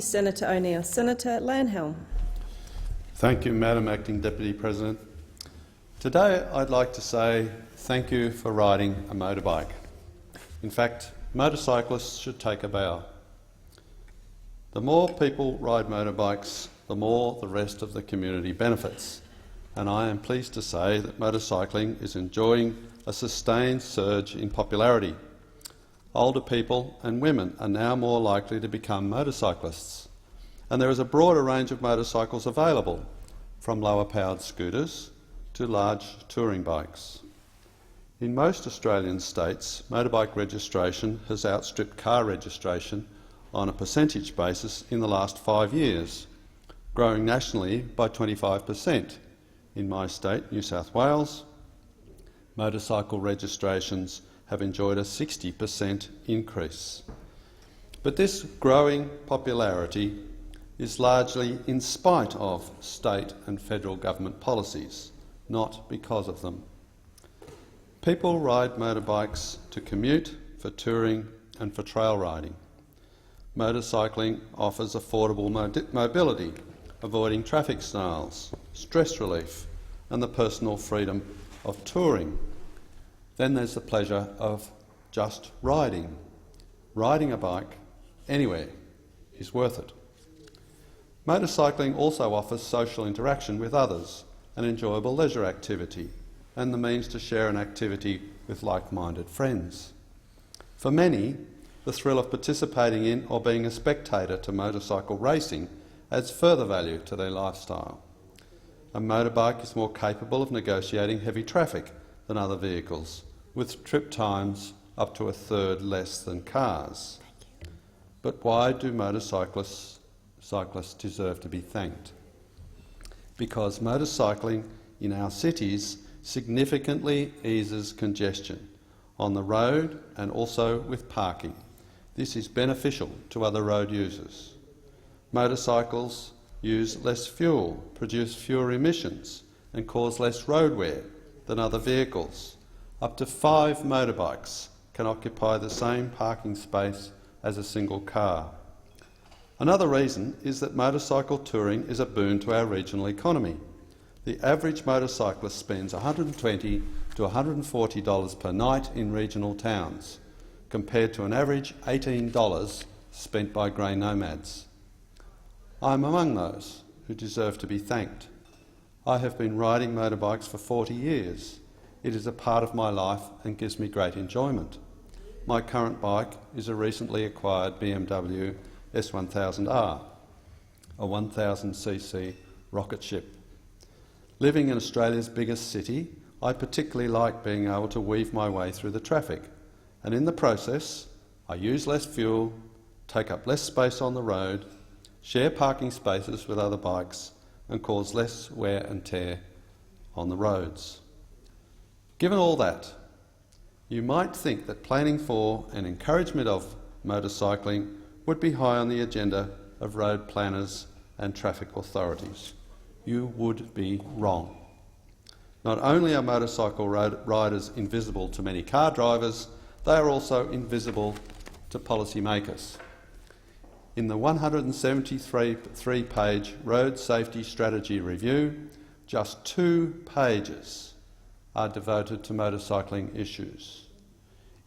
Senator O'Neill. Senator Leyonhjelm. Thank you, Madam Acting Deputy President. Today I'd like to say thank you for riding a motorbike. In fact, motorcyclists should take a bow. The more people ride motorbikes, the more the rest of the community benefits. And I am pleased to say that motorcycling is enjoying a sustained surge in popularity. Older people and women are now more likely to become motorcyclists. And there is a broader range of motorcycles available, from lower-powered scooters to large touring bikes. In most Australian states, motorbike registration has outstripped car registration on a percentage basis in the last 5 years, growing nationally by 25%. In my state, New South Wales, motorcycle registrations have enjoyed a 60% increase. But this growing popularity is largely in spite of state and federal government policies, not because of them. People ride motorbikes to commute, for touring and for trail riding. Motorcycling offers affordable mobility, avoiding traffic snarls, stress relief and the personal freedom of touring. Then there's the pleasure of just riding. Riding a bike anywhere is worth it. Motorcycling also offers social interaction with others, an enjoyable leisure activity, and the means to share an activity with like-minded friends. For many, the thrill of participating in or being a spectator to motorcycle racing adds further value to their lifestyle. A motorbike is more capable of negotiating heavy traffic than other vehicles, with trip times up to a third less than cars. But why do motorcyclists deserve to be thanked? Because motorcycling in our cities significantly eases congestion on the road and also with parking. This is beneficial to other road users. Motorcycles use less fuel, produce fewer emissions and cause less road wear than other vehicles. Up to 5 motorbikes can occupy the same parking space as a single car. Another reason is that motorcycle touring is a boon to our regional economy. The average motorcyclist spends $120 to $140 per night in regional towns, compared to an average $18 spent by grey nomads. I am among those who deserve to be thanked. I have been riding motorbikes for 40 years. It is a part of my life and gives me great enjoyment. My current bike is a recently acquired BMW S1000R, a 1000cc rocket ship. Living in Australia's biggest city, I particularly like being able to weave my way through the traffic, and in the process I use less fuel, take up less space on the road, share parking spaces with other bikes and cause less wear and tear on the roads. Given all that, you might think that planning for and encouragement of motorcycling would be high on the agenda of road planners and traffic authorities. You would be wrong. Not only are motorcycle riders invisible to many car drivers, they are also invisible to policymakers. In the 173-page Road Safety Strategy Review, just 2 pages are devoted to motorcycling issues.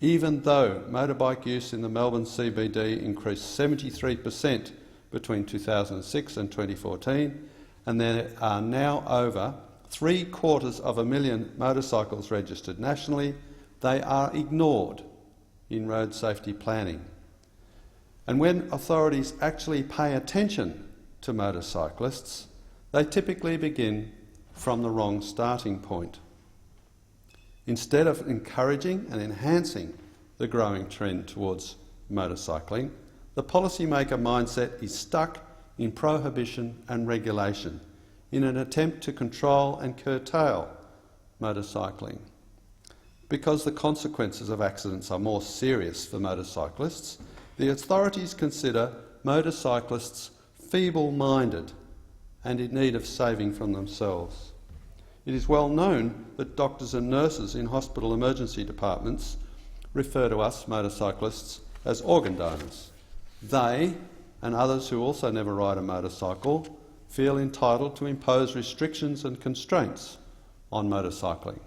Even though motorbike use in the Melbourne CBD increased 73% between 2006 and 2014, and there are now over 750,000 motorcycles registered nationally, they are ignored in road safety planning. And when authorities actually pay attention to motorcyclists, they typically begin from the wrong starting point. Instead of encouraging and enhancing the growing trend towards motorcycling, the policymaker mindset is stuck in prohibition and regulation in an attempt to control and curtail motorcycling. Because the consequences of accidents are more serious for motorcyclists, the authorities consider motorcyclists feeble-minded and in need of saving from themselves. It is well known that doctors and nurses in hospital emergency departments refer to us motorcyclists as organ donors. They and others who also never ride a motorcycle feel entitled to impose restrictions and constraints on motorcycling.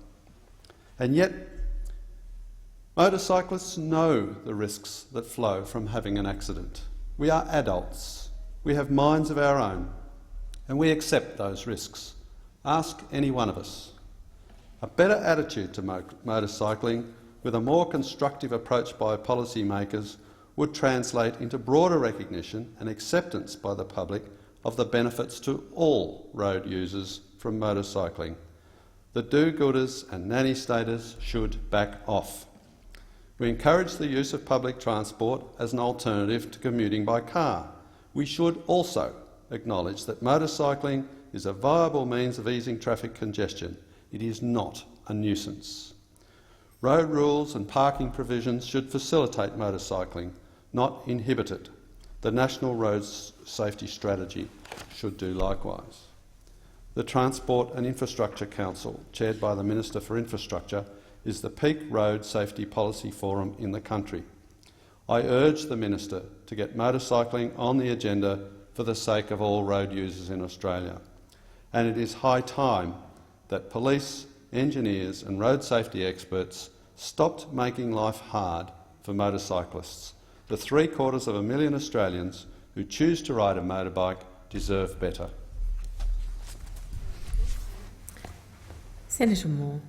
And yet, motorcyclists know the risks that flow from having an accident. We are adults, we have minds of our own, and we accept those risks. Ask any one of us. A better attitude to motorcycling, with a more constructive approach by policymakers, would translate into broader recognition and acceptance by the public of the benefits to all road users from motorcycling. The do-gooders and nanny-staters should back off. We encourage the use of public transport as an alternative to commuting by car. We should also acknowledge that motorcycling is a viable means of easing traffic congestion. It is not a nuisance. Road rules and parking provisions should facilitate motorcycling, not inhibit it. The National Road Safety Strategy should do likewise. The Transport and Infrastructure Council, chaired by the Minister for Infrastructure, is the peak road safety policy forum in the country. I urge the Minister to get motorcycling on the agenda for the sake of all road users in Australia. And it is high time that police, engineers and road safety experts stopped making life hard for motorcyclists. The 750,000 Australians who choose to ride a motorbike deserve better. Senator Moore.